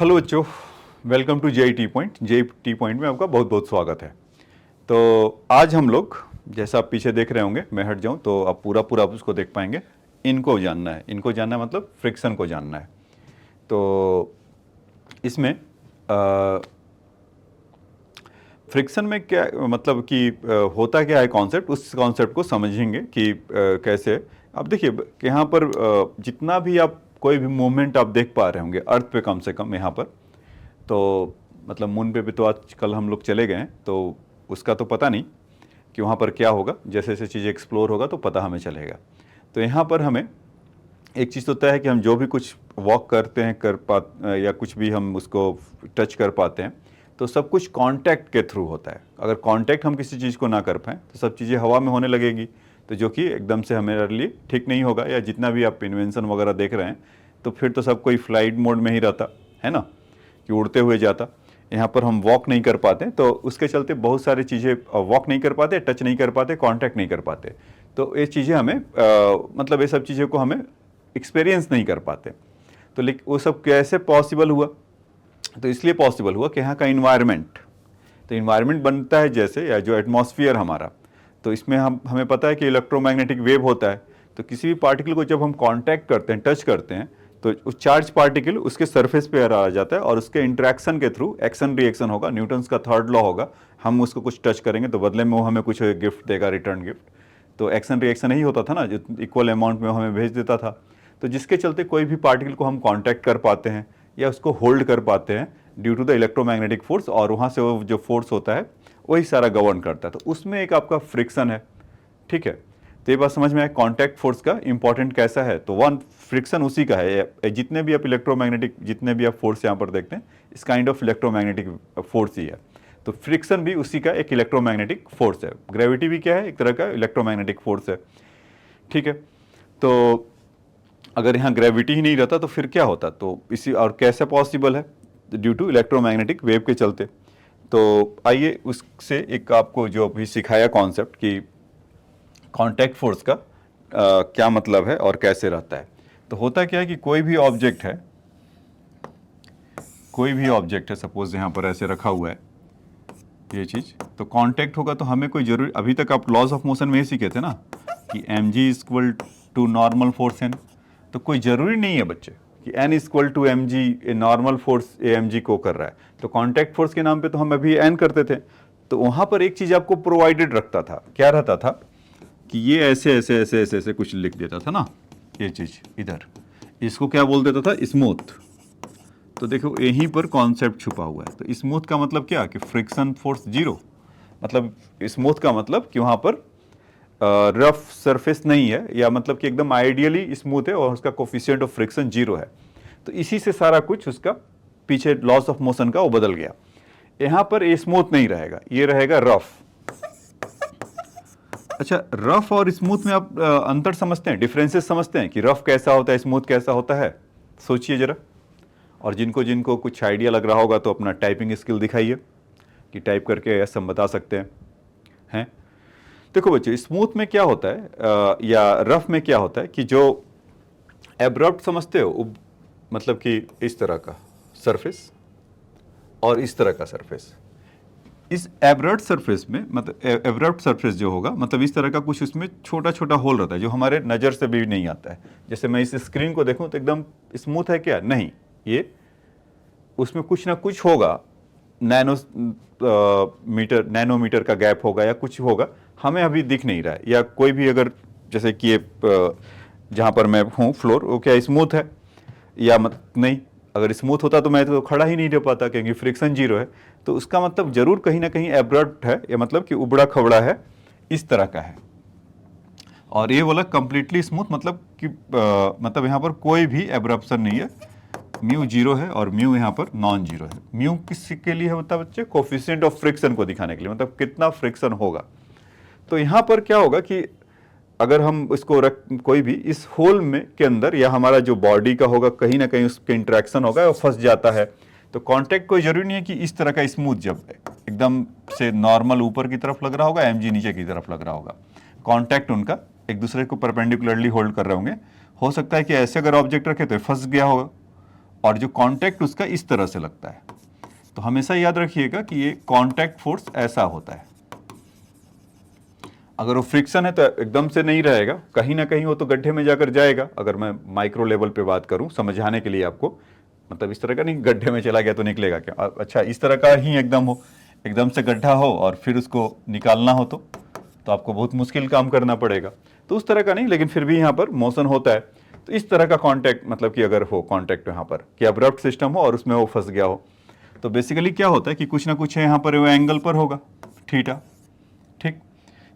Hello बच्चों, welcome to JET point. JET point में आपका बहुत बहुत स्वागत है। तो आज हम लोग, जैसा आप पीछे देख रहे होंगे, मैं हट जाऊं तो आप पूरा पूरा आप उसको देख पाएंगे। इनको जानना है मतलब फ्रिक्शन को जानना है। तो इसमें फ्रिक्शन में क्या मतलब कि होता क्या है कॉन्सेप्ट, उस कॉन्सेप्ट को समझेंगे कि कैसे। आप देखिए कि यहाँ पर जितना भी आप कोई भी मूवमेंट आप देख पा रहे होंगे अर्थ पे, कम से कम यहाँ पर, तो मतलब मून पे भी तो आज कल हम लोग चले गए हैं, तो उसका तो पता नहीं कि वहाँ पर क्या होगा। जैसे जैसे चीज़ें एक्सप्लोर होगा तो पता हमें चलेगा। तो यहाँ पर हमें एक चीज़ तो तय है कि हम जो भी कुछ वॉक करते हैं या कुछ भी हम उसको टच कर पाते हैं, तो सब कुछ कांटेक्ट के थ्रू होता है। अगर कांटेक्ट हम किसी चीज़ को ना कर पाएँ तो सब चीज़ें हवा में होने लगेगी, तो जो कि एकदम से हमारे लिए ठीक नहीं होगा। या जितना भी आप इन्वेंशन वगैरह देख रहे हैं, तो फिर तो सब कोई फ्लाइट मोड में ही रहता है ना, कि उड़ते हुए जाता। यहाँ पर हम वॉक नहीं कर पाते, तो उसके चलते बहुत सारी चीज़ें वॉक नहीं कर पाते, टच नहीं कर पाते, कांटेक्ट नहीं कर पाते। तो ये चीज़ें हमें मतलब ये सब चीज़ों को हमें एक्सपीरियंस नहीं कर पाते। तो लेकिन वो सब कैसे पॉसिबल हुआ? तो इसलिए पॉसिबल हुआ कि यहाँ का इन्वायरमेंट, तो इन्वायरमेंट बनता है जैसे, या जो एटमॉस्फेयर हमारा, तो इसमें हमें पता है कि इलेक्ट्रोमैग्नेटिक वेव होता है। तो किसी भी पार्टिकल को जब हम कांटेक्ट करते हैं, टच करते हैं, तो उस चार्ज पार्टिकल उसके सरफेस पे आ जाता है और उसके इंटरेक्शन के थ्रू एक्शन रिएक्शन होगा। न्यूटन्स का थर्ड लॉ होगा। हम उसको कुछ टच करेंगे तो बदले में वो हमें कुछ गिफ्ट देगा, रिटर्न गिफ्ट। तो एक्शन रिएक्शन ही होता था ना, जो इक्वल अमाउंट में हमें भेज देता था। तो जिसके चलते कोई भी पार्टिकल को हम कांटेक्ट कर पाते हैं या उसको होल्ड कर पाते हैं due to the electromagnetic force, और वहाँ से वो जो फोर्स होता है वही सारा गवर्न करता है। तो उसमें एक आपका फ्रिक्शन है, ठीक है। तो ये बात समझ में आए कॉन्टैक्ट फोर्स का इंपॉर्टेंट कैसा है। तो वन फ्रिक्शन उसी का है। जितने भी आप इलेक्ट्रोमैग्नेटिक, जितने भी आप फोर्स यहाँ पर देखते हैं, इस काइंड ऑफ इलेक्ट्रोमैग्नेटिक फोर्स ही है। तो फ्रिक्शन भी उसी का एक इलेक्ट्रोमैग्नेटिक फोर्स है। ग्रेविटी भी क्या है? एक तरह का इलेक्ट्रोमैग्नेटिक फोर्स है, ठीक है। तो अगर यहाँ ग्रेविटी ही नहीं रहता तो फिर क्या होता? तो इसी और कैसे पॉसिबल है? ड्यू टू इलेक्ट्रोमैग्नेटिक वेव के चलते। तो आइए उससे एक आपको जो अभी सिखाया कॉन्सेप्ट कि कांटेक्ट फोर्स का क्या मतलब है और कैसे रहता है। तो होता क्या है कि कोई भी ऑब्जेक्ट है, सपोज यहाँ पर ऐसे रखा हुआ है ये चीज़, तो कांटेक्ट होगा तो हमें कोई जरूरी, अभी तक आप लॉज ऑफ मोशन में ही सीखे थे ना कि mg equal to normal force n। तो कोई ज़रूरी नहीं है बच्चे कि n equal to mg, a normal force mg को कर रहा है। तो कांटेक्ट फोर्स के नाम पे तो हम अभी n करते थे। तो वहाँ पर एक चीज़ आपको प्रोवाइडेड रखता था, क्या रहता था कि ये ऐसे ऐसे ऐसे ऐसे ऐसे कुछ लिख देता था ना, ये चीज़ इधर, इसको क्या बोल देता था? स्मूथ। तो देखो यहीं पर कॉन्सेप्ट छुपा हुआ है। तो स्मूथ का मतलब क्या कि फ्रिक्शन फोर्स जीरो। मतलब स्मूथ का मतलब कि वहाँ पर रफ सरफेस नहीं है, या मतलब कि एकदम आइडियली स्मूथ है और उसका कोफिशिएंट ऑफ फ्रिक्शन जीरो है। तो इसी से सारा कुछ उसका पीछे लॉस ऑफ मोशन का वो बदल गया। यहाँ पर ये स्मूथ नहीं रहेगा, ये रहेगा रफ। अच्छा, रफ और स्मूथ में आप अंतर समझते हैं, डिफरेंसेस समझते हैं कि रफ कैसा होता है, स्मूथ कैसा होता है? सोचिए जरा। और जिनको जिनको कुछ आइडिया लग रहा होगा तो अपना टाइपिंग स्किल दिखाइए कि टाइप करके ऐसा हम बता सकते हैं। देखो बच्चे, स्मूथ में क्या होता है या रफ में क्या होता है कि जो एब्रप्ट समझते हो, मतलब कि इस तरह का सरफेस और इस तरह का सरफेस, इस एब्रप्ट सरफेस में, मतलब एब्रप्ट सरफेस जो होगा, मतलब इस तरह का कुछ उसमें छोटा छोटा होल रहता है जो हमारे नज़र से भी नहीं आता है। जैसे मैं इस स्क्रीन को देखूं तो एकदम स्मूथ है क्या? नहीं, ये उसमें कुछ ना कुछ होगा, नैनोमीटर का गैप होगा या कुछ होगा, हमें अभी दिख नहीं रहा है। या कोई भी अगर, जैसे कि ये जहाँ पर मैं हूँ फ्लोर, वो क्या स्मूथ है या नहीं? अगर स्मूथ होता तो मैं तो खड़ा ही नहीं रह पाता, क्योंकि फ्रिक्शन जीरो है। तो उसका मतलब जरूर कहीं ना कहीं एब्रप्ट है, या मतलब कि उबड़ा खबड़ा है, इस तरह का है। और ये बोला कंप्लीटली स्मूथ, मतलब कि मतलब यहाँ पर कोई भी एब्रप्शन नहीं है, म्यू जीरो है और म्यू यहाँ पर नॉन जीरो है। म्यू किसके लिए होता है बच्चे? कोफिशिएंट ऑफ फ्रिक्शन को दिखाने के लिए, मतलब कितना फ्रिक्शन होगा। तो यहाँ पर क्या होगा कि अगर हम इसको कोई भी इस होल में के अंदर, या हमारा जो बॉडी का होगा, कहीं ना कहीं उसके इंटरेक्शन होगा और फंस जाता है। तो कांटेक्ट कोई जरूरी नहीं है कि इस तरह का स्मूथ, जब एकदम से नॉर्मल ऊपर की तरफ लग रहा होगा, mg नीचे की तरफ लग रहा होगा, कांटेक्ट उनका एक दूसरे को परपेंडिकुलरली होल्ड कर रहे होंगे। हो सकता है कि ऐसे अगर ऑब्जेक्ट रखे तो फंस गया होगा, और जो कांटेक्ट उसका इस तरह से लगता है। तो हमेशा याद रखिएगा कि ये कांटेक्ट फोर्स ऐसा होता है। अगर वो फ्रिक्शन है तो एकदम से नहीं रहेगा, कहीं ना कहीं वो तो गड्ढे में जाकर जाएगा। अगर मैं माइक्रो लेवल पे बात करूं समझाने के लिए आपको, मतलब इस तरह का नहीं गड्ढे में चला गया तो निकलेगा क्या, अच्छा इस तरह का ही एकदम हो, एकदम से गड्ढा हो और फिर उसको निकालना हो तो आपको बहुत मुश्किल काम करना पड़ेगा। तो उस तरह का नहीं, लेकिन फिर भी यहाँ पर मोशन होता है। तो इस तरह का कॉन्टैक्ट, मतलब कि अगर हो कॉन्टैक्ट यहाँ पर कि अब्रप्ट सिस्टम हो और उसमें वो फंस गया हो, तो बेसिकली क्या होता है कि कुछ ना कुछ है यहाँ पर वो एंगल पर होगा थीटा, ठीक।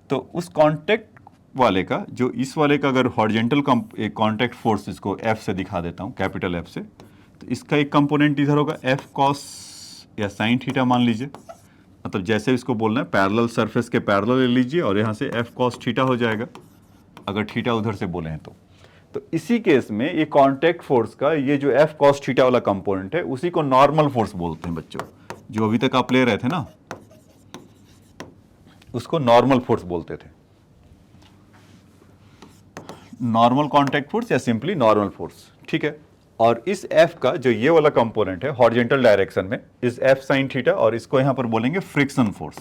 तो उस कांटेक्ट वाले का, जो इस वाले का अगर हॉरिजॉन्टल कांटेक्ट फोर्स, इसको एफ से दिखा देता हूँ, कैपिटल एफ से, तो इसका एक कंपोनेंट इधर होगा एफ कॉस या साइन थीटा मान लीजिए, मतलब जैसे इसको बोलना है पैरेलल सरफेस के पैरेलल ले लीजिए और यहाँ से एफ कॉस थीटा हो जाएगा, अगर थीटा उधर से बोले हैं तो इसी केस में ये कांटेक्ट फोर्स का ये जो एफ कॉस थीटा वाला कंपोनेंट है उसी को नॉर्मल फोर्स बोलते हैं बच्चों। जो अभी तक आप ले रहे थे ना, उसको नॉर्मल फोर्स बोलते थे, नॉर्मल कांटेक्ट फोर्स या सिंपली नॉर्मल फोर्स, ठीक है। और इस एफ का जो ये वाला कंपोनेंट है हॉरिजॉन्टल डायरेक्शन में, इस एफ साइन थीटा, और इसको यहां पर बोलेंगे फ्रिक्शन फोर्स।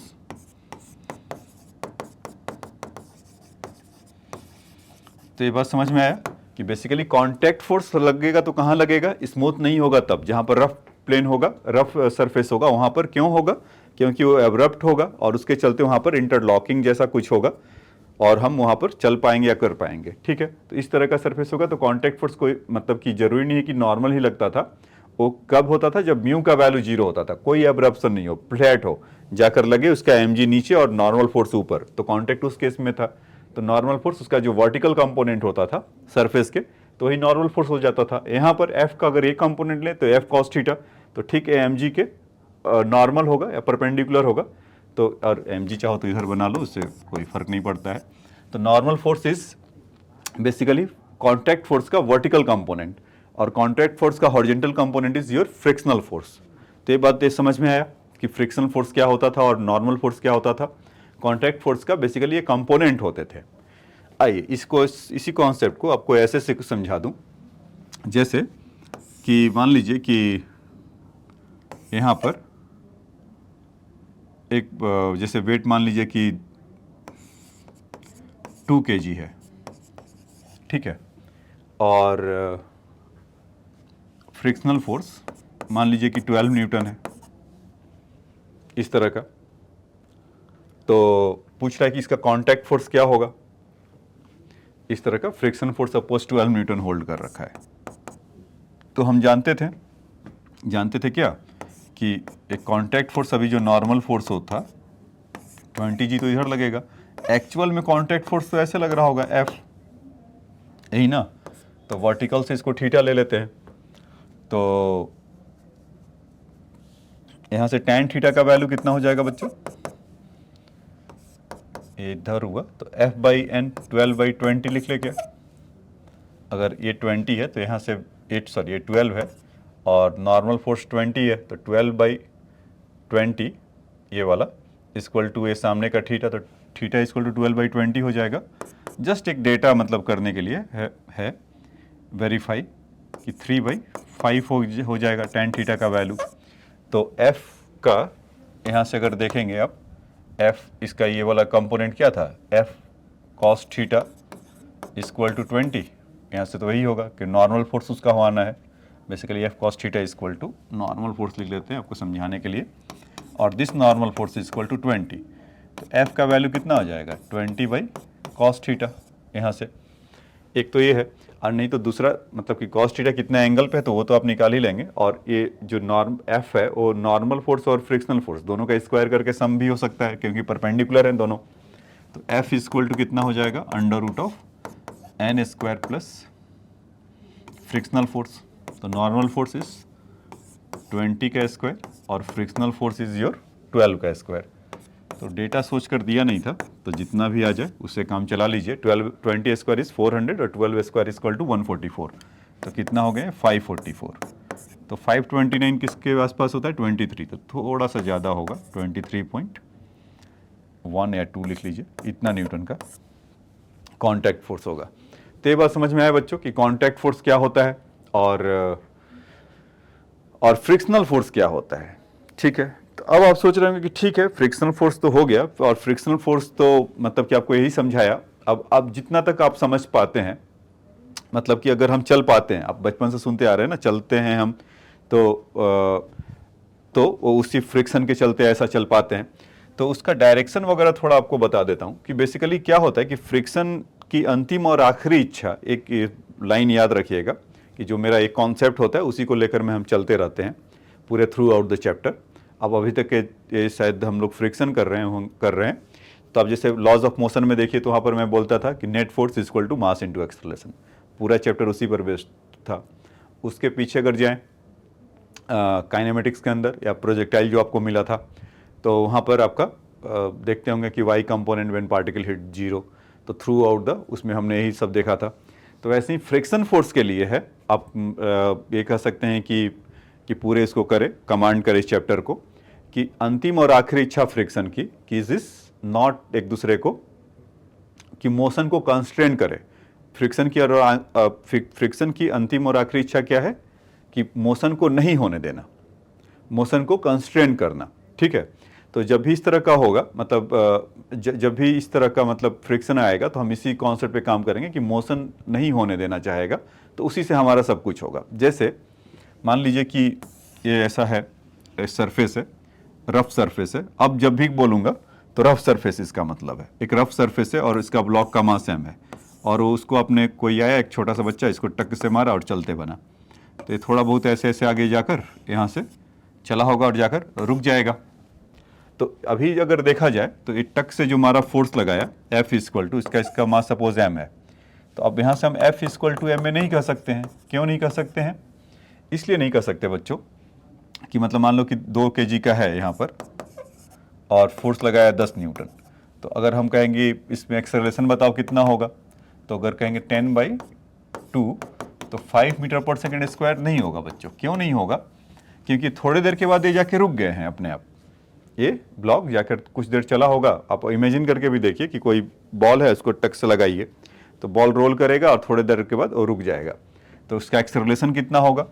तो ये बात समझ में आया कि बेसिकली कांटेक्ट फोर्स लगेगा तो कहां लगेगा, स्मूथ नहीं होगा तब, जहां पर रफ प्लेन होगा, रफ सरफेस होगा वहां पर। क्यों होगा, क्योंकि वो एब्रप्ट होगा और उसके चलते वहां पर इंटरलॉकिंग जैसा कुछ होगा और हम वहां पर चल पाएंगे या कर पाएंगे, ठीक है। तो इस तरह का सरफेस होगा। तो कांटेक्ट फोर्स कोई मतलब कि जरूरी नहीं है कि नॉर्मल ही लगता था, वो कब होता था, जब म्यू का वैल्यू 0 होता था, कोई एब्रप्शन नहीं हो, फ्लैट हो, जाकर लगे उसका mg नीचे और नॉर्मल फोर्स ऊपर, तो कांटेक्ट उस केस में था। तो नॉर्मल फोर्स उसका जो वर्टिकल कंपोनेंट होता था सरफेस के, तो वही नॉर्मल फोर्स हो जाता था। यहाँ पर एफ का अगर ये कंपोनेंट ले तो एफ कॉस थीटा, तो ठीक है mg के नॉर्मल होगा या परपेंडिकुलर होगा। तो और mg चाहो तो इधर बना लो, उससे कोई फर्क नहीं पड़ता है। तो normal force is basically contact force का वर्टिकल कंपोनेंट और कांटेक्ट फोर्स का horizontal component is your frictional force. तो ये बात समझ में आया कि फ्रिक्शनल फोर्स क्या होता था और नॉर्मल फोर्स क्या होता था। कांटेक्ट फोर्स का बेसिकली ये कंपोनेंट होते थे। आइए इसी कॉन्सेप्ट को आपको ऐसे से समझा दूं, जैसे कि मान लीजिए कि यहाँ पर एक जैसे वेट मान लीजिए कि 2 kg है, ठीक है, और फ्रिक्शनल फोर्स मान लीजिए कि 12 न्यूटन है, इस तरह का। तो पूछ रहा है कि इसका कांटेक्ट फोर्स क्या होगा। इस तरह का friction force suppose 12 Newton hold कर रखा है। तो हम जानते थे क्या कि एक कांटेक्ट फोर्स, अभी जो नॉर्मल फोर्स होता 20g तो इधर लगेगा, एक्चुअल में कांटेक्ट फोर्स तो ऐसे लग रहा होगा F, यही ना। तो वर्टिकल से इसको थीटा ले लेते हैं, तो यहां से tan थीटा का वैल्यू कितना हो जाएगा बच्चों, इधर हुआ तो F/n 12/20 लिख ले क्या। अगर ये 20 है तो यहाँ से ये 12 है और नॉर्मल फोर्स 20 है, तो 12/20 ये वाला इक्वल टू ये सामने का थीटा, तो थीटा इक्वल टू 12/20 हो जाएगा। जस्ट एक डेटा मतलब करने के लिए है वेरीफाई कि 3/5 हो जाएगा tan थीटा का वैल्यू। तो F का यहाँ से अगर देखेंगे आप, F इसका ये वाला कंपोनेंट क्या था, F cos theta equal to 20, यहाँ से तो वही होगा कि नॉर्मल फोर्स उसका होना है। Basically F cos theta equal to normal force लिख लेते हैं आपको समझाने के लिए, और this normal force equal to 20। तो F का वैल्यू कितना हो जाएगा 20/cos थीटा, यहाँ से एक तो ये है, और नहीं तो दूसरा मतलब कि cos थीटा कितना एंगल पे है तो वो तो आप निकाल ही लेंगे। और ये जो F है वो नॉर्मल फोर्स और फ्रिक्शनल फोर्स दोनों का स्क्वायर करके सम भी हो सकता है, क्योंकि परपेंडिकुलर हैं दोनों। तो F इक्वल टू कितना हो जाएगा √n² प्लस फ्रिक्शनल फोर्स। तो नॉर्मल फोर्स इज 20 का स्क्वायर और फ्रिक्शनल फोर्स इज योर 12 का स्क्वायर। तो डेटा सोच कर दिया नहीं था, तो जितना भी आ जाए उससे काम चला लीजिए। 20 स्क्वायर इज 400 और 12 स्क्वायर इक्वल टू 144, तो कितना हो गया 544। तो 529 किसके आसपास होता है 23, तो थोड़ा सा ज़्यादा होगा 23.1 या 2 लिख लीजिए, इतना न्यूटन का कांटेक्ट फोर्स होगा। तो ये बात समझ में आया बच्चों कि कांटेक्ट फोर्स क्या होता है। और और फ्रिक्शनल फोर्स क्या होता है। ठीक है, तो अब आप सोच रहे होंगे कि ठीक है फ्रिक्शनल फोर्स तो हो गया, और फ्रिक्शनल फोर्स तो मतलब कि आपको यही समझाया। अब जितना तक आप समझ पाते हैं, मतलब कि अगर हम चल पाते हैं, आप बचपन से सुनते आ रहे हैं ना, चलते हैं हम तो वो उसी फ्रिक्शन के चलते ऐसा चल पाते हैं। तो उसका डायरेक्शन वगैरह थोड़ा आपको बता देता हूँ कि बेसिकली क्या होता है कि फ्रिक्शन की अंतिम और आखिरी इच्छा, एक लाइन याद रखिएगा कि जो मेरा एक कॉन्सेप्ट होता है उसी को लेकर में हम चलते रहते हैं पूरे थ्रू आउट द चैप्टर। अब अभी तक ये शायद हम लोग फ्रिक्शन कर रहे हैं। तो अब जैसे लॉज ऑफ मोशन में देखिए, तो वहाँ पर मैं बोलता था कि net force is equal to mass into acceleration, पूरा चैप्टर उसी पर बेस्ड था। उसके पीछे अगर जाएं काइनेमेटिक्स के अंदर, या प्रोजेक्टाइल जो आपको मिला था, तो वहाँ पर आपका देखते होंगे कि Y component when particle hit zero, तो थ्रू आउट द उसमें हमने यही सब देखा था। तो वैसे ही फ्रिक्शन फोर्स के लिए है, आप ये कह सकते हैं कि पूरे इसको करें, कमांड करें इस चैप्टर को, कि अंतिम और आखिरी इच्छा फ्रिक्शन की कि इज नॉट एक दूसरे को, कि मोशन को कंस्ट्रेन करे। फ्रिक्शन की अंतिम और आखिरी इच्छा क्या है कि मोशन को नहीं होने देना, मोशन को कंस्ट्रेन करना। ठीक है, तो जब भी इस तरह का होगा, मतलब जब भी इस तरह का मतलब फ्रिक्शन आएगा, तो हम इसी कॉन्सेप्ट पे काम करेंगे कि मोशन नहीं होने देना चाहेगा, तो उसी से हमारा सब कुछ होगा। जैसे मान लीजिए कि ये ऐसा है, सरफेस है, रफ सरफेस है। अब जब भी बोलूँगा तो रफ सरफेस इसका मतलब है, एक रफ सरफेस है और इसका ब्लॉक का मास m है, और उसको अपने कोई आया एक छोटा सा बच्चा, इसको टक से मारा और चलते बना। तो ये थोड़ा बहुत ऐसे ऐसे आगे जाकर यहाँ से चला होगा और जाकर रुक जाएगा। तो अभी अगर देखा जाए तो ये टक से जो हमारा फोर्स लगाया F इक्वल टू इसका मास सपोज m है, तो अब यहाँ से हम F इक्वल टू m में नहीं कह सकते हैं। क्यों नहीं कह सकते हैं? इसलिए नहीं कह सकते बच्चों कि मतलब मान लो कि 2 kg का है यहाँ पर और फोर्स लगाया 10 न्यूटन, तो अगर हम कहेंगे इसमें एक्सेलरेशन बताओ कितना होगा, तो अगर कहेंगे 10/2 तो 5 मीटर पर सेकेंड स्क्वायर नहीं होगा बच्चों। क्यों नहीं होगा? क्योंकि थोड़ी देर के बाद ये जाके रुक गए हैं अपने आप। ये ब्लॉक जाकर कुछ देर चला होगा। आप इमेजिन करके भी देखिए कि कोई बॉल है, उसको टक से लगाइए तो बॉल रोल करेगा और थोड़ी देर के बाद वो रुक जाएगा। तो उसका एक्सेलरेशन कितना होगा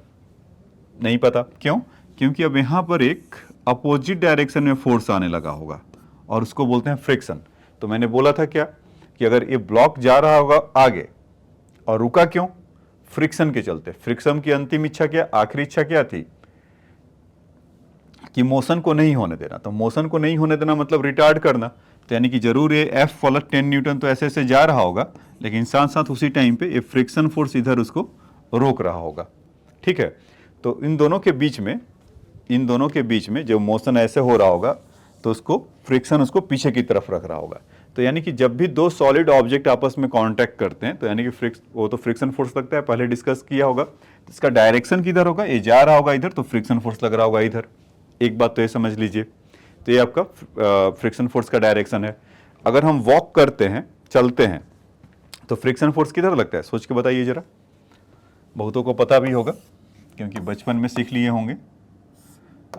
नहीं पता। क्यों? क्योंकि अब यहाँ पर एक अपोजिट डायरेक्शन में फोर्स आने लगा होगा और उसको बोलते हैं फ्रिक्शन। तो मैंने बोला था क्या कि अगर ये ब्लॉक जा रहा होगा आगे और रुका क्यों? फ्रिक्शन के चलते। फ्रिक्शन की अंतिम इच्छा क्या, आखिरी इच्छा क्या थी कि मोशन को नहीं होने देना। तो मोशन को नहीं होने देना मतलब रिटार्ड करना। तो यानी कि जरूर ये F फॉलक 10 न्यूटन तो ऐसे ऐसे जा रहा होगा, लेकिन साथ साथ उसी टाइम पे ये फ्रिक्शन फोर्स इधर उसको रोक रहा होगा। ठीक है, तो इन दोनों के बीच में जो मोशन ऐसे हो रहा होगा तो उसको फ्रिक्शन उसको पीछे की तरफ रख रहा होगा। तो यानी कि जब भी 2 सॉलिड ऑब्जेक्ट आपस में कांटेक्ट करते हैं तो यानी कि वो तो फ्रिक्शन फोर्स लगता है, पहले डिस्कस किया होगा। तो इसका डायरेक्शन किधर होगा? ये जा रहा होगा इधर, तो फ्रिक्शन फोर्स लग रहा होगा इधर। एक बात तो ये समझ लीजिए। तो ये आपका फ्रिक्शन फोर्स का डायरेक्शन है। अगर हम वॉक करते हैं, चलते हैं, तो फ्रिक्शन फोर्स किधर लगता है? सोच के बताइए जरा। बहुतों को पता भी होगा क्योंकि बचपन में सीख लिए होंगे।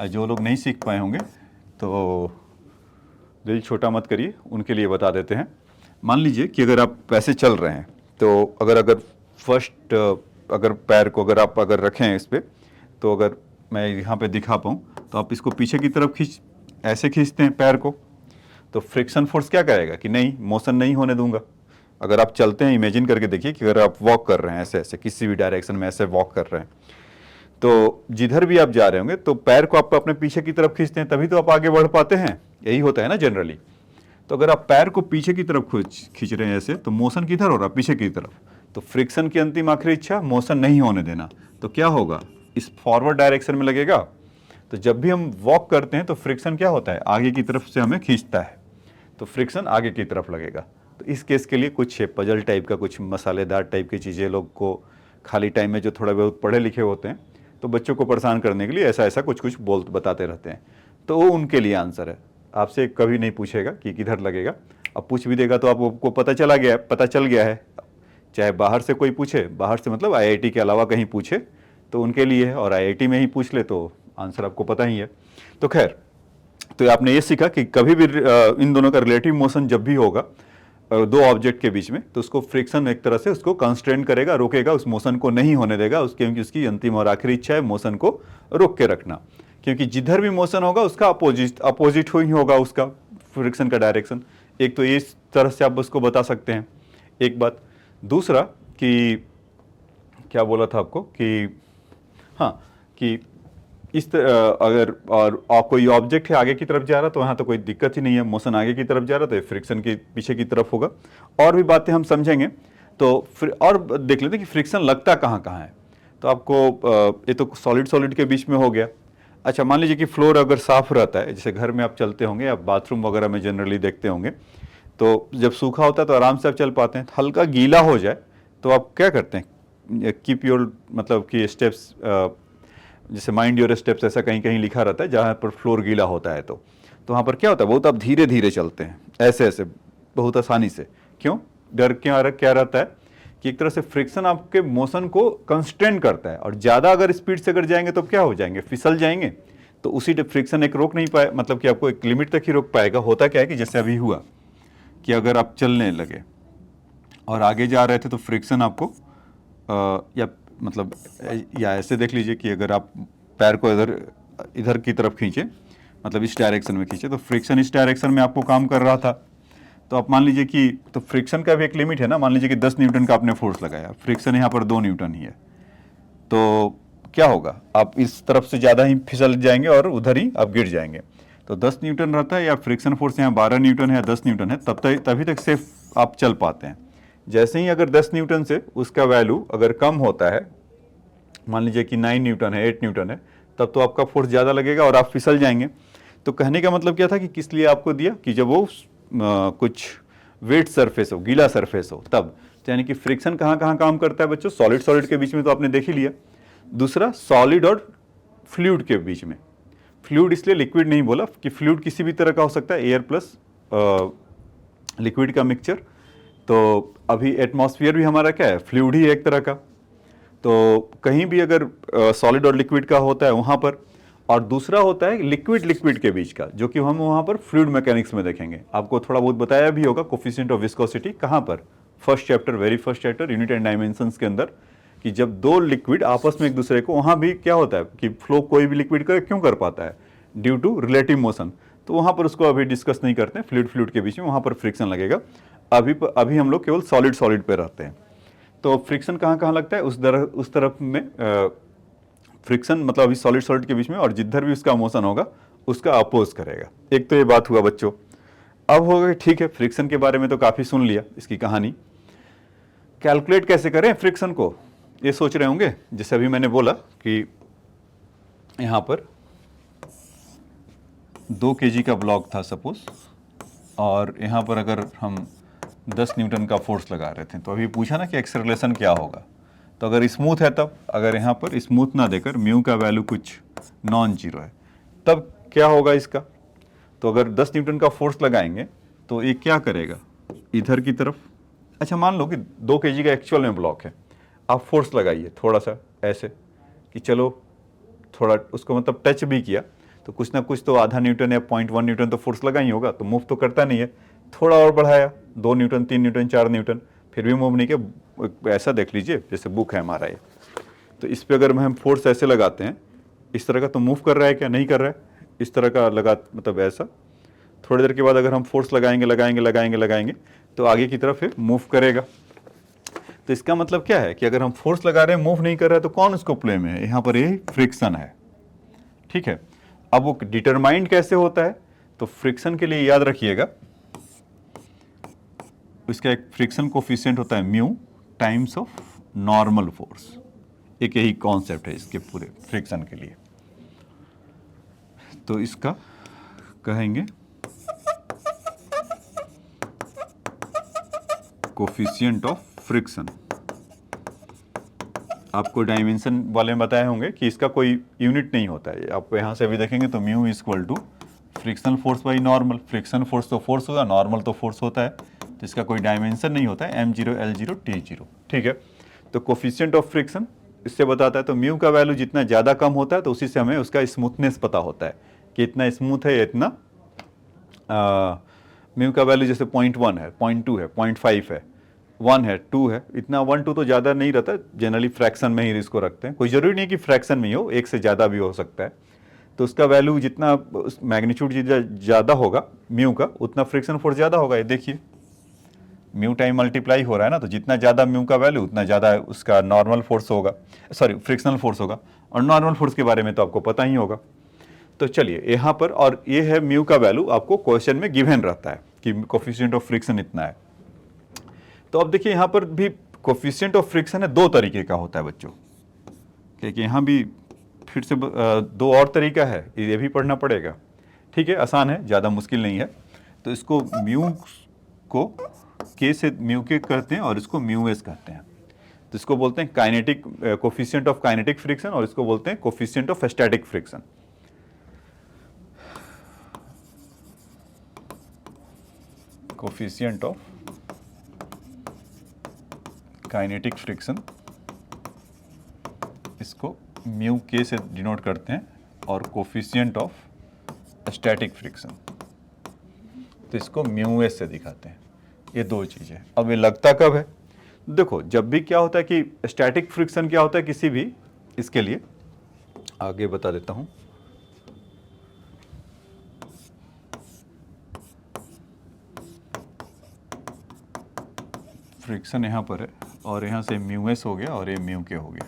जो लोग नहीं सीख पाए होंगे तो दिल छोटा मत करिए, उनके लिए बता देते हैं। मान लीजिए कि अगर आप ऐसे चल रहे हैं तो अगर फर्स्ट अगर पैर को अगर रखें इस पर, तो अगर मैं यहाँ पे दिखा पाऊँ तो आप इसको पीछे की तरफ ऐसे खींचते हैं पैर को, तो फ्रिक्शन फोर्स क्या करेगा कि नहीं, मोशन नहीं होने दूंगा। अगर आप चलते हैं, इमेजिन करके देखिए कि अगर आप वॉक कर रहे हैं ऐसे ऐसे किसी भी डायरेक्शन में ऐसे वॉक कर रहे हैं, तो जिधर भी आप जा रहे होंगे तो पैर को आप अपने पीछे की तरफ खींचते हैं, तभी तो आप आगे बढ़ पाते हैं। यही होता है ना जनरली। तो अगर आप पैर को पीछे की तरफ खींच रहे हैं ऐसे, तो मोशन किधर हो रहा है? पीछे की तरफ। तो फ्रिक्शन की अंतिम आखिरी इच्छा मोशन नहीं होने देना। तो क्या होगा? इस फॉरवर्ड डायरेक्शन में लगेगा। तो जब भी हम वॉक करते हैं तो फ्रिक्शन क्या होता है? आगे की तरफ से हमें खींचता है, तो फ्रिक्शन आगे की तरफ लगेगा। तो इस केस के लिए कुछ पजल टाइप का, कुछ मसालेदार टाइप की चीज़ें लोग को खाली टाइम में, जो थोड़ा बहुत पढ़े लिखे होते हैं, तो बच्चों को परेशान करने के लिए ऐसा ऐसा कुछ बताते रहते हैं। तो वो उनके लिए आंसर है। आपसे कभी नहीं पूछेगा कि किधर लगेगा। अब पूछ भी देगा तो आपको पता चल गया है। चाहे बाहर से कोई पूछे, बाहर से मतलब IIT के अलावा कहीं पूछे तो उनके लिए है, और IIT में ही पूछ ले तो आंसर आपको पता ही है। तो खैर, तो आपने ये सीखा कि कभी भी इन दोनों का रिलेटिव मोशन जब भी होगा, दो ऑब्जेक्ट के बीच में, तो उसको फ्रिक्शन एक तरह से उसको कंस्ट्रेन करेगा, रोकेगा, उस मोशन को नहीं होने देगा, उसके क्योंकि उसकी अंतिम और आखिरी इच्छा है मोशन को रोक के रखना, क्योंकि जिधर भी मोशन होगा उसका अपोजिट ही होगा उसका फ्रिक्शन का डायरेक्शन। एक तो इस तरह से आप उसको बता सकते हैं, एक बात। दूसरा कि क्या बोला था आपको कि हाँ, कि अगर और कोई ऑब्जेक्ट है आगे की तरफ जा रहा तो वहाँ तो कोई दिक्कत ही नहीं है, मोशन आगे की तरफ जा रहा तो फ्रिक्शन के पीछे की तरफ होगा। और भी बातें हम समझेंगे तो और देख लेते हैं कि फ्रिक्शन लगता कहाँ कहाँ है। तो आपको ये तो सॉलिड के बीच में हो गया। अच्छा, मान लीजिए कि फ्लोर अगर साफ रहता है, जैसे घर में आप चलते होंगे या बाथरूम वगैरह में जनरली देखते होंगे, तो जब सूखा होता है तो आराम से आप चल पाते हैं। हल्का गीला हो जाए तो आप क्या करते हैं, कीप योर मतलब कि स्टेप्स, जैसे माइंड योर स्टेप्स ऐसा कहीं कहीं लिखा रहता है जहाँ पर फ्लोर गीला होता है, तो वहाँ पर क्या होता है, बहुत आप धीरे धीरे चलते हैं, ऐसे ऐसे बहुत आसानी से। क्यों? डर क्या रहता है कि एक तरह से फ्रिक्शन आपके मोशन को कंस्ट्रेन करता है, और ज़्यादा अगर स्पीड से अगर जाएंगे तो क्या हो जाएंगे, फिसल जाएंगे। तो उसी फ्रिक्शन एक रोक नहीं पाए, मतलब कि आपको एक लिमिट तक ही रोक पाएगा। होता क्या है कि जैसे अभी हुआ कि अगर आप चलने लगे और आगे जा रहे थे तो फ्रिक्शन आपको या मतलब या ऐसे देख लीजिए कि अगर आप पैर को इधर की तरफ खींचे, मतलब इस डायरेक्शन में खींचे, तो फ्रिक्शन इस डायरेक्शन में आपको काम कर रहा था। तो आप मान लीजिए कि तो फ्रिक्शन का भी एक लिमिट है ना, मान लीजिए कि 10 न्यूटन का आपने फोर्स लगाया, फ्रिक्शन यहाँ पर 2 न्यूटन ही है, तो क्या होगा, आप इस तरफ से ज़्यादा ही फिसल जाएंगे और उधर ही आप गिर जाएंगे। तो 10 न्यूटन रहता है या फ्रिक्शन फोर्स यहाँ 12 न्यूटन है या 10 न्यूटन है, तभी तक सेफ आप चल पाते हैं। जैसे ही अगर 10 न्यूटन से उसका वैल्यू अगर कम होता है, मान लीजिए कि 9 न्यूटन है, 8 न्यूटन है, तब तो आपका फोर्स ज़्यादा लगेगा और आप फिसल जाएंगे। तो कहने का मतलब क्या था कि किस लिए आपको दिया कि जब वो कुछ वेट सरफेस हो, गीला सरफेस हो, तब। तो यानी कि फ्रिक्शन कहाँ कहाँ काम करता है बच्चों, सॉलिड के बीच में तो आपने देख ही लिया। दूसरा सॉलिड और फ्लूइड के बीच में। फ्लूइड इसलिए लिक्विड नहीं बोला कि फ्लूइड किसी भी तरह का हो सकता है, एयर प्लस लिक्विड का मिक्सचर। तो अभी एटमॉस्फेयर भी हमारा क्या है, फ्लूइड ही एक तरह का। तो कहीं भी अगर सॉलिड और लिक्विड का होता है वहाँ पर, और दूसरा होता है लिक्विड के बीच का, जो कि हम वहाँ पर फ्लूइड मैकेनिक्स में देखेंगे। आपको थोड़ा बहुत बताया भी होगा कोफिशिएंट ऑफ विस्कोसिटी, कहाँ पर, first chapter, very first chapter, unit and dimensions के अंदर, कि जब दो लिक्विड आपस में एक दूसरे को, वहाँ भी क्या होता है कि फ्लो कोई भी लिक्विड का क्यों कर पाता है, ड्यू टू रिलेटिव मोशन। तो वहाँ पर उसको अभी डिस्कस नहीं करते हैं, फ्लूइड के बीच में वहाँ पर फ्रिक्शन लगेगा। अभी हम लोग केवल सॉलिड पे रहते हैं। तो फ्रिक्शन कहाँ कहाँ लगता है, उस तरफ में फ्रिक्शन मतलब अभी सॉलिड के बीच में, और जिधर भी उसका मोशन होगा उसका अपोज करेगा। एक तो ये बात हुआ बच्चों। अब होगा ठीक है, फ्रिक्शन के बारे में तो काफ़ी सुन लिया, इसकी कहानी। कैलकुलेट कैसे करें फ्रिक्शन को, ये सोच रहे होंगे। जैसे अभी मैंने बोला कि यहाँ पर 2 kg का ब्लॉक था सपोज, और यहाँ पर अगर हम 10 न्यूटन का फोर्स लगा रहे थे, तो अभी पूछा ना कि एक्सेलरेशन क्या होगा। तो अगर स्मूथ है तब, अगर यहाँ पर स्मूथ ना देकर म्यू का वैल्यू कुछ नॉन जीरो है, तब क्या होगा इसका। तो अगर 10 न्यूटन का फोर्स लगाएंगे तो ये क्या करेगा, इधर की तरफ। अच्छा, मान लो कि 2 kg का एक्चुअल में ब्लॉक है, आप फोर्स लगाइए थोड़ा सा ऐसे कि चलो थोड़ा उसको मतलब टच भी किया, तो कुछ ना कुछ तो आधा न्यूटन या 0.1 न्यूटन तो फोर्स लगा ही होगा, तो मूव तो करता नहीं है। थोड़ा और बढ़ाया, 2 न्यूटन, 3 न्यूटन, 4 न्यूटन, फिर भी मूव नहीं किया। ऐसा देख लीजिए जैसे बुक है हमारा ये, तो इस पर अगर हम फोर्स ऐसे लगाते हैं इस तरह का, तो मूव कर रहा है क्या, नहीं कर रहा है। इस तरह का लगा मतलब ऐसा, थोड़ी देर के बाद अगर हम फोर्स लगाएंगे तो आगे की तरफ मूव करेगा। तो इसका मतलब क्या है कि अगर हम फोर्स लगा रहे हैं, मूव नहीं कर रहा है, तो कौन उसको प्ले में है, यहाँ पर ये फ्रिक्शन है। ठीक है, अब वो डिटरमाइंड कैसे होता है, तो फ्रिक्शन के लिए याद रखिएगा, इसका एक फ्रिक्शन कोफिशिएंट होता है mu times of normal force. एक यही कॉन्सेप्ट है इसके पूरे फ्रिक्शन के लिए। तो इसका कहेंगे कोफिशिएंट ऑफ फ्रिक्शन। आपको डायमेंशन वाले में बताए होंगे कि इसका कोई यूनिट नहीं होता है। आपको यहाँ से भी देखेंगे तो mu is equal to frictional force by normal. Friction force तो फोर्स होगा, नॉर्मल तो फोर्स होता है, तो इसका कोई डायमेंशन नहीं होता है, m0 l0 t0। ठीक है, तो कोफिशिएंट ऑफ फ्रिक्शन इससे बताता है। तो म्यू का वैल्यू जितना ज़्यादा कम होता है तो उसी से हमें उसका स्मूथनेस पता होता है कि इतना स्मूथ है, इतना म्यू का वैल्यू जैसे 0.1 है, 0.2 है, 0.5 है, 1 है, 2 है, इतना 1 2 तो ज़्यादा नहीं रहता, जनरली फ्रैक्शन में ही इसको रखते हैं। कोई ज़रूरी नहीं कि फ्रैक्शन में ही हो, एक से ज़्यादा भी हो सकता है। तो उसका वैल्यू जितना मैग्नीट्यूड ज़्यादा होगा म्यू का, उतना फ्रिक्शन फोर्स ज़्यादा होगा। ये देखिए म्यू टाइम मल्टीप्लाई हो रहा है ना, तो जितना ज़्यादा म्यू का वैल्यू उतना ज़्यादा उसका नॉर्मल फोर्स होगा, सॉरी फ्रिक्शनल फोर्स होगा। और नॉर्मल फोर्स के बारे में तो आपको पता ही होगा। तो चलिए यहाँ पर, और ये है म्यू का वैल्यू आपको क्वेश्चन में गिवन रहता है कि कोफिशिएंट ऑफ फ्रिक्शन इतना है। तो अब देखिए यहाँ पर भी कोफिशिएंट ऑफ फ्रिक्शन है, दो तरीके का होता है बच्चों, क्योंकि यहाँ भी फिर से दो और तरीका है, ये भी पढ़ना पड़ेगा। ठीक है, आसान है, ज़्यादा मुश्किल नहीं है। तो इसको म्यू को के से म्यू के करते हैं और इसको म्यू एस कहते हैं। तो इसको बोलते हैं kinetic coefficient of kinetic friction, और इसको बोलते हैं coefficient of static friction. Coefficient of kinetic friction, इसको म्यू के से डिनोट करते हैं, और कोफिशिएंट ऑफ स्टैटिक फ्रिक्शन तो इसको म्यू एस से दिखाते हैं। ये दो चीज़ें। अब ये लगता कब है? देखो, जब भी क्या होता है कि स्टैटिक फ्रिक्शन क्या होता है किसी भी, इसके लिए आगे बता देता हूं। फ्रिक्शन यहां पर है, और यहां से म्यू एस हो गया और ये म्यू के हो गया।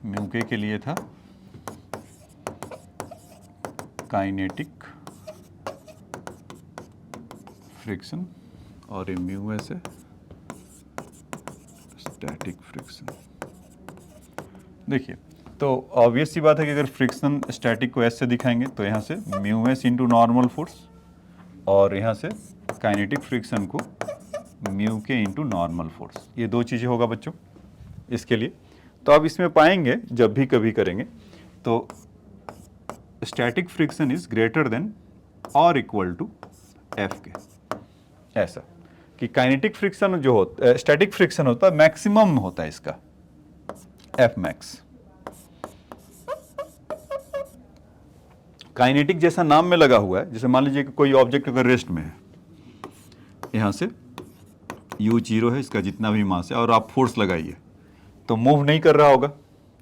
म्यू के लिए था काइनेटिक फ्रिक्शन, और ये म्यू एस है स्टैटिक फ्रिक्शन। देखिए, तो ऑब्वियस सी बात है कि अगर फ्रिक्शन स्टैटिक को एस से दिखाएंगे तो यहाँ से mu s into normal force, और यहाँ से काइनेटिक फ्रिक्शन को म्यू के इंटू नॉर्मल फोर्स, ये दो चीज़ें होगा बच्चों इसके लिए। तो आप इसमें पाएंगे जब भी कभी करेंगे तो static friction is greater than और इक्वल टू एफ के, ऐसा कि काइनेटिक फ्रिक्शन जो होता, स्टैटिक फ्रिक्शन होता है मैक्सिमम होता है इसका एफ मैक्स। काइनेटिक जैसा नाम में लगा हुआ है, जैसे मान लीजिए कि कोई ऑब्जेक्ट अगर रेस्ट में है, यहां से u0 है, इसका जितना भी मास है, और आप फोर्स लगाइए तो मूव नहीं कर रहा होगा।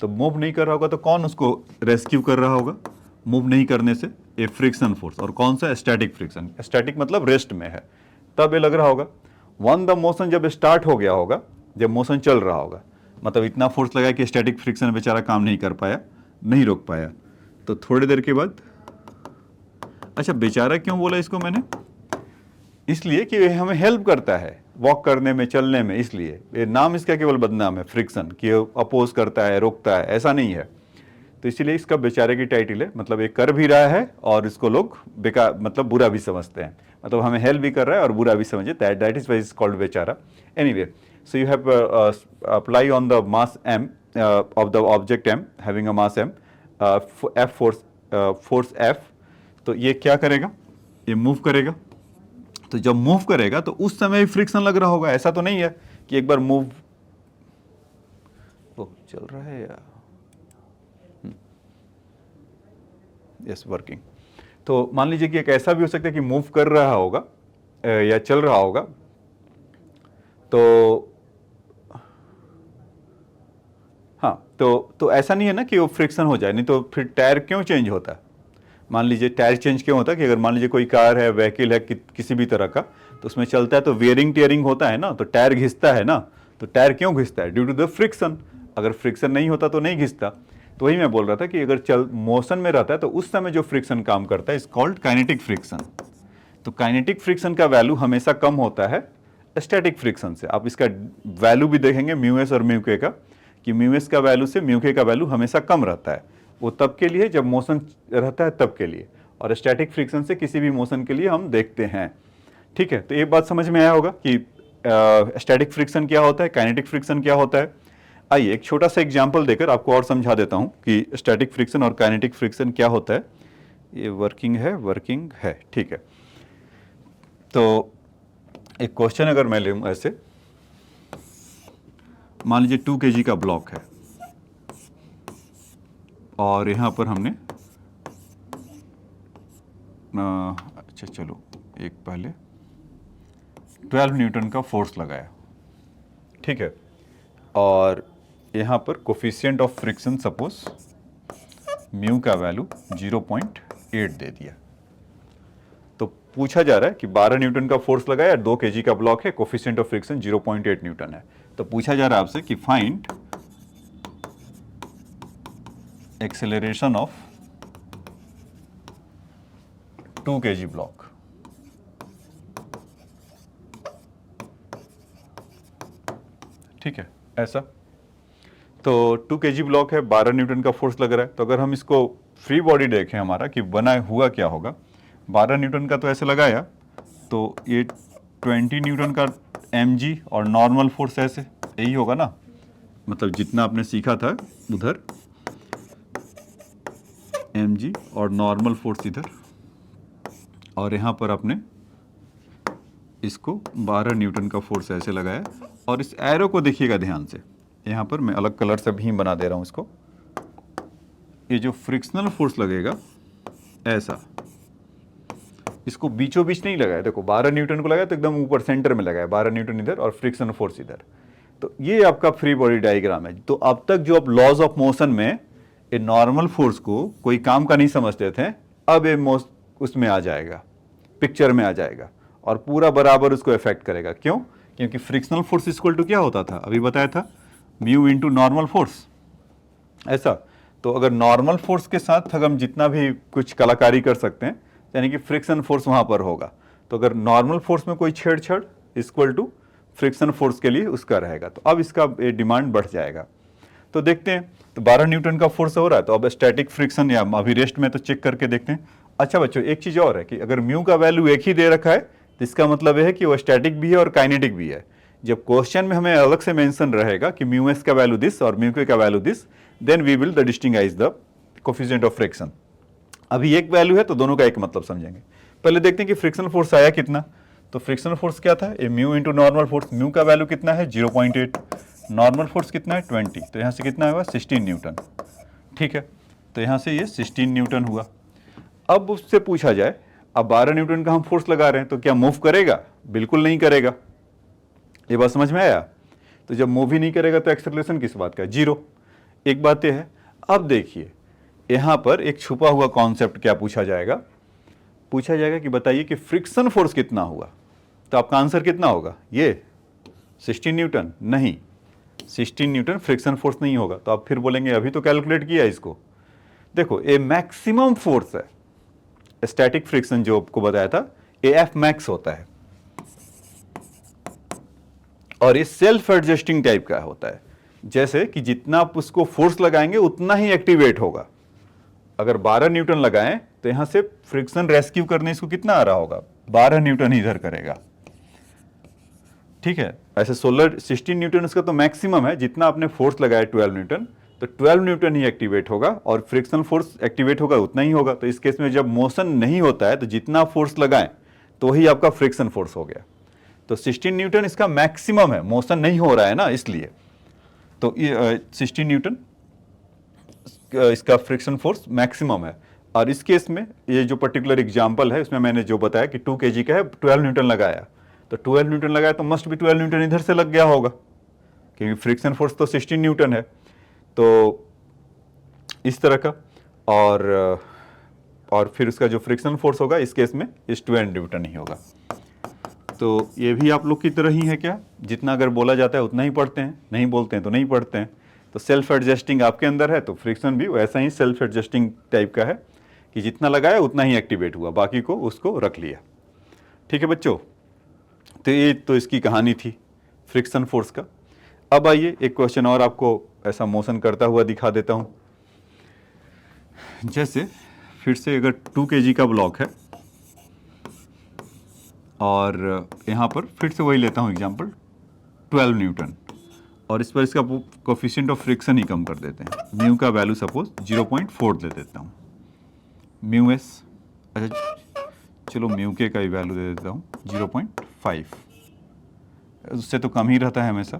तो मूव नहीं कर रहा होगा तो कौन उसको रेस्क्यू कर रहा होगा? मूव नहीं करने से ये फ्रिक्शन फोर्स, और कौन सा? Static friction. स्टैटिक मतलब रेस्ट में है, तब ये लग रहा होगा। वन द मोशन जब स्टार्ट हो गया होगा, जब मोशन चल रहा होगा, मतलब इतना फोर्स लगा कि स्टैटिक फ्रिक्शन बेचारा काम नहीं कर पाया, नहीं रोक पाया, तो थोड़ी देर के बाद, अच्छा बेचारा क्यों बोला इसको मैंने? इसलिए कि ये हमें हेल्प करता है वॉक करने में, चलने में, इसलिए ये नाम इसका केवल बदनाम है फ्रिक्शन, कि अपोज करता है, रोकता है, ऐसा नहीं है। तो इसलिए इसका बेचारे की टाइटल है, मतलब ये कर भी रहा है और इसको लोग बेकार, मतलब बुरा भी समझते हैं, मतलब हमें हेल्प भी कर रहा है और बुरा भी समझे, that is why is called बेचारा। Anyway, so you have apply on the mass m of the object m having a mass m, f force f। तो ये क्या करेगा? ये मूव करेगा। तो जब मूव करेगा तो उस समय फ्रिक्शन लग रहा होगा, ऐसा तो नहीं है कि एक बार मूव चल रहा है या यस वर्किंग। तो मान लीजिए कि एक ऐसा भी हो सकता है कि मूव कर रहा होगा या चल रहा होगा, तो हाँ, तो ऐसा नहीं है ना कि वो फ्रिक्शन हो जाए, नहीं तो फिर टायर क्यों चेंज होता है? मान लीजिए टायर चेंज क्यों होता है कि अगर मान लीजिए कोई कार है, व्हीकल है, किसी भी तरह का, तो उसमें चलता है तो वेयरिंग टेयरिंग होता है ना, तो टायर घिसता है ना। तो टायर क्यों घिसता है? Due to the friction. अगर फ्रिक्शन नहीं होता तो नहीं घिसता। तो वही मैं बोल रहा था कि अगर चल मोशन में रहता है तो उस समय जो फ्रिक्शन काम करता है इज कॉल्ड काइनेटिक फ्रिक्शन। तो काइनेटिक फ्रिक्शन का वैल्यू हमेशा कम होता है स्टैटिक फ्रिक्शन से। आप इसका वैल्यू भी देखेंगे म्यू एस और म्यू के का, कि म्यू एस का वैल्यू से म्यू के का वैल्यू हमेशा कम रहता है। वो तब के लिए जब मोशन रहता है तब के लिए, और स्टैटिक फ्रिक्शन से किसी भी मोशन के लिए हम देखते हैं। ठीक है, तो ये बात समझ में आया होगा कि स्टैटिक फ्रिक्शन क्या होता है, काइनेटिक फ्रिक्शन क्या होता है। आइए एक छोटा सा एग्जांपल देकर आपको और समझा देता हूं कि स्टैटिक फ्रिक्शन और काइनेटिक फ्रिक्शन क्या होता है। ये वर्किंग है, ठीक है। तो एक क्वेश्चन अगर मैं लूँ ऐसे, मान लीजिए 2 kg का ब्लॉक है और यहाँ पर हमने अच्छा चलो एक पहले 12 न्यूटन का फोर्स लगाया, ठीक है, और यहाँ पर coefficient of friction suppose mu का वैल्यू 0.8 दे दिया। तो पूछा जा रहा है कि 12 न्यूटन का फोर्स लगाया, 2 केजी का ब्लॉक है, कोफिशिएंट ऑफ फ्रिक्शन 0.8 न्यूटन है। तो पूछा जा रहा है आपसे कि find acceleration of 2 KG block. ठीक है, ऐसा। तो 2 केजी ब्लॉक है, 12 न्यूटन का फोर्स लग रहा है। तो अगर हम इसको फ्री बॉडी देखें हमारा कि बना हुआ क्या होगा, 12 न्यूटन का तो ऐसे लगाया, तो ये 20 न्यूटन का mg और नॉर्मल फोर्स ऐसे, यही होगा ना, मतलब जितना आपने सीखा था उधर mg और नॉर्मल फोर्स इधर, और यहाँ पर आपने इसको 12 न्यूटन का फोर्स ऐसे लगाया। और इस एरो को देखिएगा ध्यान से, यहाँ पर मैं अलग कलर से भी बना दे रहा हूँ इसको। ये जो फ्रिक्शनल फोर्स लगेगा ऐसा, इसको बीचों बीच नहीं लगाया, देखो 12 न्यूटन को लगाया तो एकदम ऊपर सेंटर में लगाया, 12 न्यूटन इधर और फ्रिक्शन फोर्स इधर। तो ये आपका फ्री बॉडी डायग्राम है। तो अब तक जो आप लॉज ऑफ मोशन में ये नॉर्मल फोर्स को कोई काम का नहीं समझते थे, अब ये उसमें आ जाएगा, पिक्चर में आ जाएगा और पूरा बराबर उसको इफेक्ट करेगा। क्यों? क्योंकि फ्रिक्शनल फोर्स इक्वल टू क्या होता था, अभी बताया था, म्यू इंटू नॉर्मल फोर्स, ऐसा। तो अगर नॉर्मल फोर्स के साथ हम जितना भी कुछ कलाकारी कर सकते हैं, यानी कि फ्रिक्शन फोर्स वहाँ पर होगा। तो अगर नॉर्मल फोर्स में कोई छेड़छाड़ इक्वल टू फ्रिक्शन फोर्स के लिए उसका रहेगा। तो अब इसका डिमांड बढ़ जाएगा। तो देखते हैं, तो 12 न्यूटन का फोर्स हो रहा है, तो अब स्टैटिक फ्रिक्शन या अभी रेस्ट में तो चेक करके देखते हैं। अच्छा बच्चों, एक चीज़ और है कि अगर म्यू का वैल्यू एक ही दे रखा है तो इसका मतलब है कि वो स्टैटिक भी है और काइनेटिक भी है। जब क्वेश्चन में हमें अलग से मेंशन रहेगा कि म्यू एस का वैल्यू दिस और म्यू के का value this, then we will the distinguish the coefficient of friction. अभी एक वैल्यू है तो दोनों का एक मतलब समझेंगे। पहले देखते हैं कि फ्रिक्शनल फोर्स आया कितना। तो फ्रिक्शनल फोर्स क्या था, a mu into normal force. Mu का वैल्यू कितना है 0.8, नॉर्मल फोर्स कितना है 20, तो यहाँ से कितना हुआ 16 न्यूटन। ठीक है, तो यहाँ से ये 16 न्यूटन हुआ। अब उससे पूछा जाए, अब 12 न्यूटन का हम फोर्स लगा रहे हैं तो क्या मूव करेगा? बिल्कुल नहीं करेगा। ये बात समझ में आया? तो जब मूव ही नहीं करेगा तो एक्सेलरेशन किस बात का, जीरो। एक बात यह है। अब देखिए यहाँ पर एक छुपा हुआ कॉन्सेप्ट क्या पूछा जाएगा, पूछा जाएगा कि बताइए कि फ्रिक्शन फोर्स कितना हुआ। तो आपका आंसर कितना होगा, ये 16 न्यूटन नहीं, 16 न्यूटन फ्रिक्शन फोर्स नहीं होगा। तो आप फिर बोलेंगे अभी तो कैलकुलेट किया इसको। देखो ये मैक्सिमम फोर्स है, स्टैटिक फ्रिक्शन जो आपको बताया था, ए एफ मैक्स होता है और ये सेल्फ एडजस्टिंग टाइप का होता है। जैसे कि जितना आप उसको फोर्स लगाएंगे उतना ही एक्टिवेट होगा। अगर 12 न्यूटन लगाएं तो यहां से फ्रिक्शन रेस्क्यू करने इसको कितना आ रहा होगा, 12 न्यूटन इधर करेगा। ठीक है, ऐसे 16 न्यूटन इसका तो मैक्सिमम है। जितना आपने फोर्स लगाया 12 न्यूटन, तो 12 न्यूटन ही एक्टिवेट होगा और फ्रिक्शन फोर्स एक्टिवेट होगा उतना ही होगा। तो इस केस में जब मोशन नहीं होता है तो जितना फोर्स लगाएं तो ही आपका फ्रिक्शन फोर्स हो गया। तो 16 न्यूटन इसका मैक्सिमम है, मोशन नहीं हो रहा है ना, इसलिए। तो ये 16 न्यूटन इसका फ्रिक्शन फोर्स मैक्सिमम है। और इस केस में ये जो पर्टिकुलर एग्जांपल है इसमें मैंने जो बताया कि 2 केजी का है, 12 न्यूटन लगाया, तो 12 न्यूटन लगाया तो मस्ट भी 12 न्यूटन इधर से लग गया होगा क्योंकि फ्रिक्शन फोर्स तो 16 न्यूटन है। तो इस तरह का, और फिर उसका जो फ्रिक्शन फोर्स होगा इस केस में इस 12 न्यूटन ही होगा। तो ये भी आप लोग की तरह ही है क्या, जितना अगर बोला जाता है उतना ही पढ़ते हैं, नहीं बोलते हैं तो नहीं पढ़ते हैं। तो सेल्फ एडजस्टिंग आपके अंदर है, तो फ्रिक्शन भी वैसा ही सेल्फ एडजस्टिंग टाइप का है कि जितना लगाया उतना ही एक्टिवेट हुआ, बाकी को उसको रख लिया। ठीक है बच्चों, तो ये तो इसकी कहानी थी फ्रिक्शन फोर्स का। अब आइए एक क्वेश्चन और आपको ऐसा मोशन करता हुआ दिखा देता हूँ। जैसे फिर से अगर 2 केजी का ब्लॉक है और यहाँ पर फिर से वही लेता हूँ एग्जांपल 12 न्यूटन, और इस पर इसका कोफिशिएंट ऑफ फ्रिक्शन ही कम कर देते हैं। म्यू का वैल्यू सपोज 0.4 दे देता हूँ, म्यू एस, अच्छा चलो म्यू के का ही वैल्यू दे देता हूँ 0.5, उससे तो कम ही रहता है हमेशा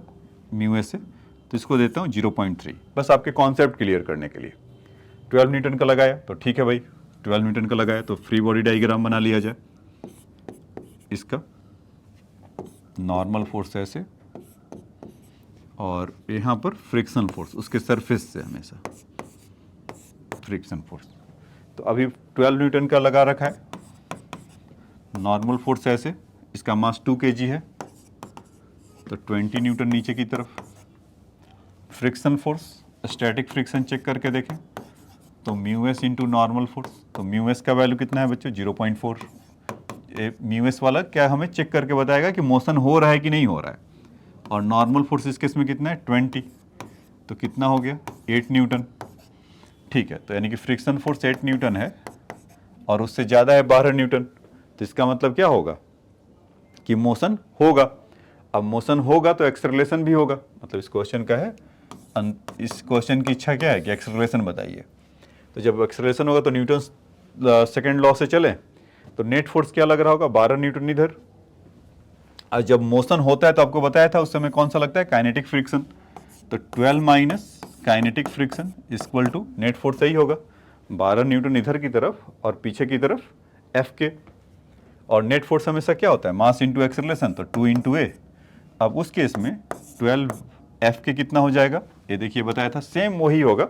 म्यू एस से, तो इसको देता हूँ 0.3, बस आपके कॉन्सेप्ट क्लियर करने के लिए। 12 न्यूटन का लगाया तो ठीक है भाई, 12 न्यूटन का लगाया तो फ्री बॉडी डायग्राम बना लिया जाए इसका। नॉर्मल फोर्स ऐसे, और यहाँ पर फ्रिक्शन फोर्स उसके सरफेस से हमेशा फ्रिक्शन फोर्स। तो अभी 12 न्यूटन का लगा रखा है, नॉर्मल फोर्स ऐसे, इसका मास 2 kg है, तो 20 न्यूटन नीचे की तरफ। Friction force, static friction check करके देखें तो mu s into normal force, तो म्यू एस का वैल्यू कितना है बच्चों 0.4। म्यू एस वाला क्या हमें चेक करके बताएगा कि मोशन हो रहा है कि नहीं हो रहा है, और नॉर्मल फोर्स इस केस में कितना है 20, तो कितना हो गया 8 न्यूटन। ठीक है, तो यानी कि फ्रिक्शन फोर्स 8 न्यूटन है और उससे ज़्यादा है 12 न्यूटन, तो इसका मतलब क्या होगा कि मोशन होगा। अब मोशन होगा तो एक्सेलरेशन भी होगा, मतलब इस क्वेश्चन का है, इस क्वेश्चन की इच्छा क्या है कि एक्सेलरेशन बताइए। तो जब एक्सेलरेशन होगा तो न्यूटन सेकेंड लॉ से चले तो नेट फोर्स क्या लग रहा होगा 12 न्यूटन इधर। और जब मोशन होता है तो आपको बताया था उस समय कौन सा लगता है काइनेटिक फ्रिक्शन, तो 12 minus kinetic friction equal to net force सही होगा 12 न्यूटन इधर की तरफ और पीछे की तरफ एफ के। और नेट फोर्स हमेशा क्या होता है मास इंटू एक्सेलरेशन, तो 2 इंटू ए। अब उस केस में 12 एफ के कितना हो जाएगा, ये देखिए बताया था सेम वही होगा,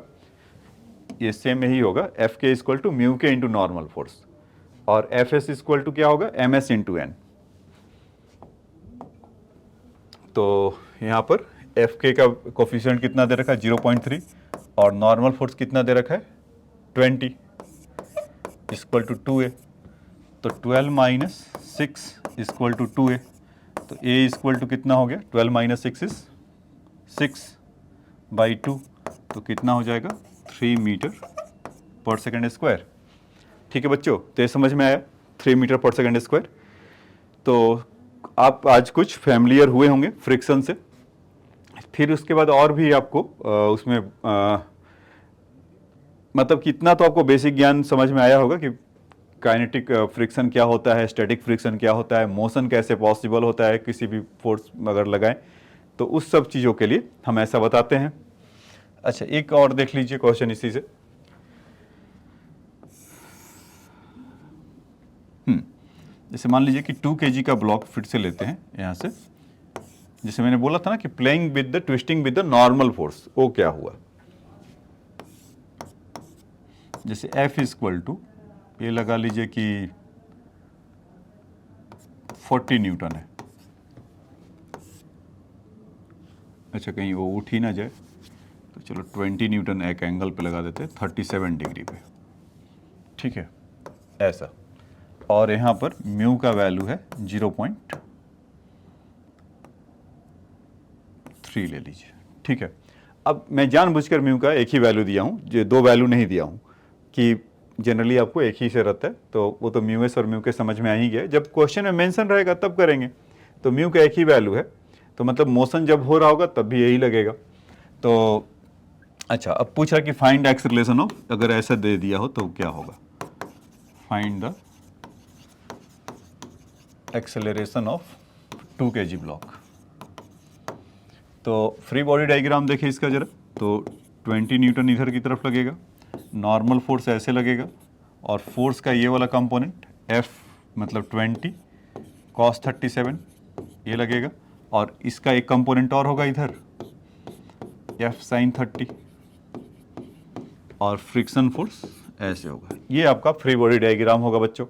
ये सेम यही होगा, एफ के इक्वल टू म्यू के इंटू नॉर्मल फोर्स, और एफ एस इक्वल टू क्या होगा एम एस इंटू एन। तो यहाँ पर एफ के का कोफिशिएंट कितना दे रखा है 0.3, और नॉर्मल फोर्स कितना दे रखा है 20 इक्वल टू 2a, तो 12 माइनस 6 इक्वल टू 2a, तो a इक्वल टू कितना हो गया 12 माइनस 6 इज 6/2, तो कितना हो जाएगा 3 मीटर पर सेकेंड स्क्वायर। ठीक है बच्चों, तो ये समझ में आया 3 मीटर पर सेकेंड स्क्वायर। तो आप आज कुछ फैमिलियर हुए होंगे फ्रिक्शन से, फिर उसके बाद और भी आपको उसमें मतलब कितना तो आपको बेसिक ज्ञान समझ में आया होगा कि काइनेटिक फ्रिक्शन क्या होता है, स्टैटिक फ्रिक्शन क्या होता है, मोशन कैसे पॉसिबल होता है किसी भी फोर्स अगर लगाएं, तो उस सब चीज़ों के लिए हम ऐसा बताते हैं। अच्छा, एक और देख लीजिए क्वेश्चन इसी से। जैसे मान लीजिए कि 2 kg का ब्लॉक फिर से लेते हैं यहाँ से, जैसे मैंने बोला था ना कि playing with the twisting with the normal force, वो क्या हुआ, जैसे F इक्वल टू ये लगा लीजिए कि 40 न्यूटन है। अच्छा, कहीं वो उठ ही ना जाए, तो चलो 20 न्यूटन एक एंगल पे लगा देते हैं 37 डिग्री पे। ठीक है, ऐसा, और यहाँ पर म्यू का वैल्यू है 0.3 ले लीजिए। ठीक है, अब मैं जानबूझकर म्यू का एक ही वैल्यू दिया हूँ, जो 2 वैल्यू नहीं दिया हूँ, कि जनरली आपको एक ही से रहता है, तो वो तो म्यू एस और म्यू के समझ में आ ही गया। जब क्वेश्चन में मेंशन रहेगा तब करेंगे। तो म्यू का एक ही वैल्यू है, तो मतलब मोशन जब हो रहा होगा तब भी यही लगेगा। तो अच्छा, अब पूछा कि फाइंड एक्सेलरेशन ऑफ, अगर ऐसा दे दिया हो तो क्या होगा, find the acceleration of 2 kg block. तो फ्री बॉडी डायग्राम देखिए इसका जरा, तो 20 न्यूटन इधर की तरफ लगेगा, नॉर्मल फोर्स ऐसे लगेगा, और फोर्स का ये वाला कंपोनेंट F मतलब 20 cos 37 ये लगेगा, और इसका एक कंपोनेंट और होगा इधर F sin 30, और फ्रिक्शन फोर्स ऐसे होगा। ये आपका फ्री बॉडी डायग्राम होगा बच्चों।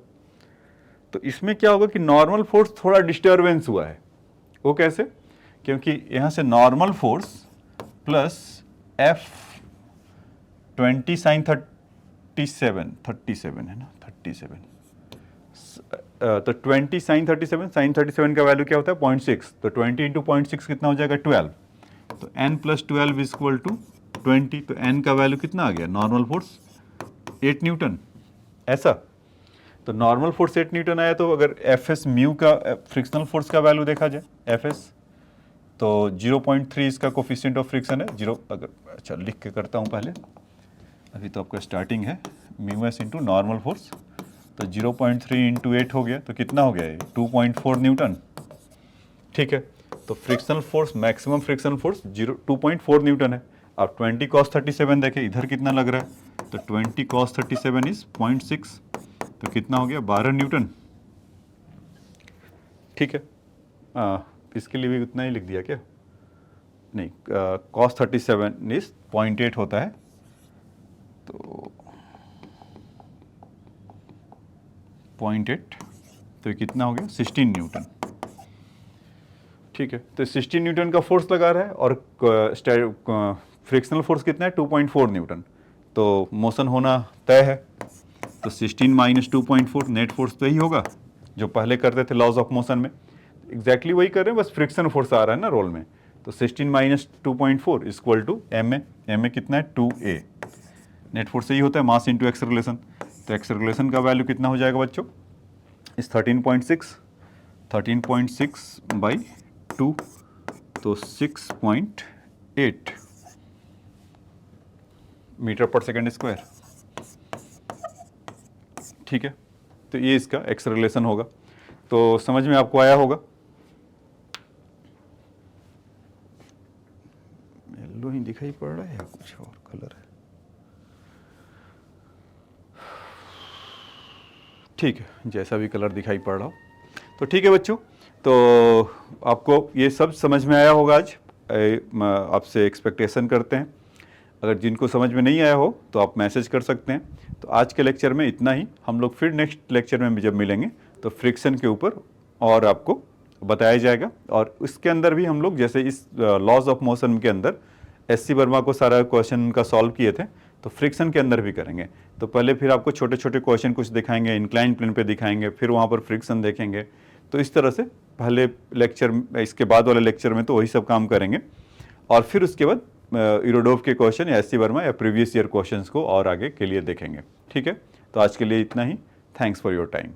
तो इसमें क्या होगा कि नॉर्मल फोर्स थोड़ा डिस्टर्बेंस हुआ है, वो कैसे, क्योंकि यहाँ से normal force plus F 20 sin 37 है ना 37, तो 20 sin 37 का वैल्यू क्या होता है 0.6, तो 20 इंटू 0.6 कितना हो जाएगा 12, तो n प्लस 12 इक्वल टू 20, तो n का वैल्यू कितना आ गया, नॉर्मल फोर्स 8 न्यूटन, ऐसा। तो नॉर्मल फोर्स 8 न्यूटन आया, तो अगर एफ एस म्यू का फ्रिक्शनल फोर्स का वैल्यू देखा जाए एफ एस, तो 0.3 इसका कोफिशिएंट ऑफ फ्रिक्शन है 0, अगर अच्छा लिख के करता हूँ पहले, अभी तो आपका स्टार्टिंग है mu s into normal force, तो 0.3 इंटू 8 हो गया, तो कितना हो गया ये 2.4 न्यूटन। ठीक है, तो frictional force, maximum frictional force 2.4 Newton है। अब 20 cos 37 देखें इधर कितना लग रहा है, तो 20 cos 37 इज 0.6, तो कितना हो गया 12 न्यूटन। ठीक है, इसके लिए भी उतना ही लिख दिया क्या? नहीं, cos 37 इज 0.8 होता है, तो 0.8, तो ये कितना हो गया? 16 न्यूटन। ठीक है, तो 16 न्यूटन का फोर्स लगा रहा है और फ्रिक्शनल फोर्स कितना है? 2.4 न्यूटन। तो मोशन होना तय है, तो 16 माइनस 2.4 नेट फोर्स तो यही होगा जो पहले करते थे लॉज ऑफ मोशन में। एग्जैक्टली वही कर रहे हैं, बस फ्रिक्शन फोर्स आ रहा है ना रोल में। तो 16 minus 2.4 equal to M A कितना है? 2a। नेट फोर्स यही होता है, मास इंटू एक्सेलरेशन। तो एक्सेलरेशन का वैल्यू कितना हो जाएगा बच्चों? इस 13.6 बाई 2, तो 6.8 मीटर पर सेकेंड स्क्वायर। ठीक है, तो ये इसका एक्सेलरेशन होगा। तो समझ में आपको आया होगा? येलो ही दिखाई पड़ रहा है या कुछ और कलर है? ठीक है, जैसा भी कलर दिखाई पड़ रहा हो। तो ठीक है बच्चों, तो आपको ये सब समझ में आया होगा आज। आपसे एक्सपेक्टेशन करते हैं। अगर जिनको समझ में नहीं आया हो तो आप मैसेज कर सकते हैं। तो आज के लेक्चर में इतना ही। हम लोग फिर नेक्स्ट लेक्चर में जब मिलेंगे तो फ्रिक्शन के ऊपर और आपको बताया जाएगा। और इसके अंदर भी हम लोग जैसे इस लॉज ऑफ मोशन के अंदर एससी वर्मा को सारा क्वेश्चन का सॉल्व किए थे, तो फ्रिक्शन के अंदर भी करेंगे। तो पहले फिर आपको छोटे छोटे क्वेश्चन कुछ दिखाएंगे, इंक्लाइन प्लेन पे दिखाएंगे, फिर वहाँ पर फ्रिक्शन देखेंगे। तो इस तरह से पहले लेक्चर, इसके बाद वाले लेक्चर में तो वही सब काम करेंगे। और फिर उसके बाद इरोडोव के क्वेश्चन या एससी वर्मा या प्रीवियस ईयर क्वेश्चंस को और आगे के लिए देखेंगे। ठीक है, तो आज के लिए इतना ही। Thanks for your time.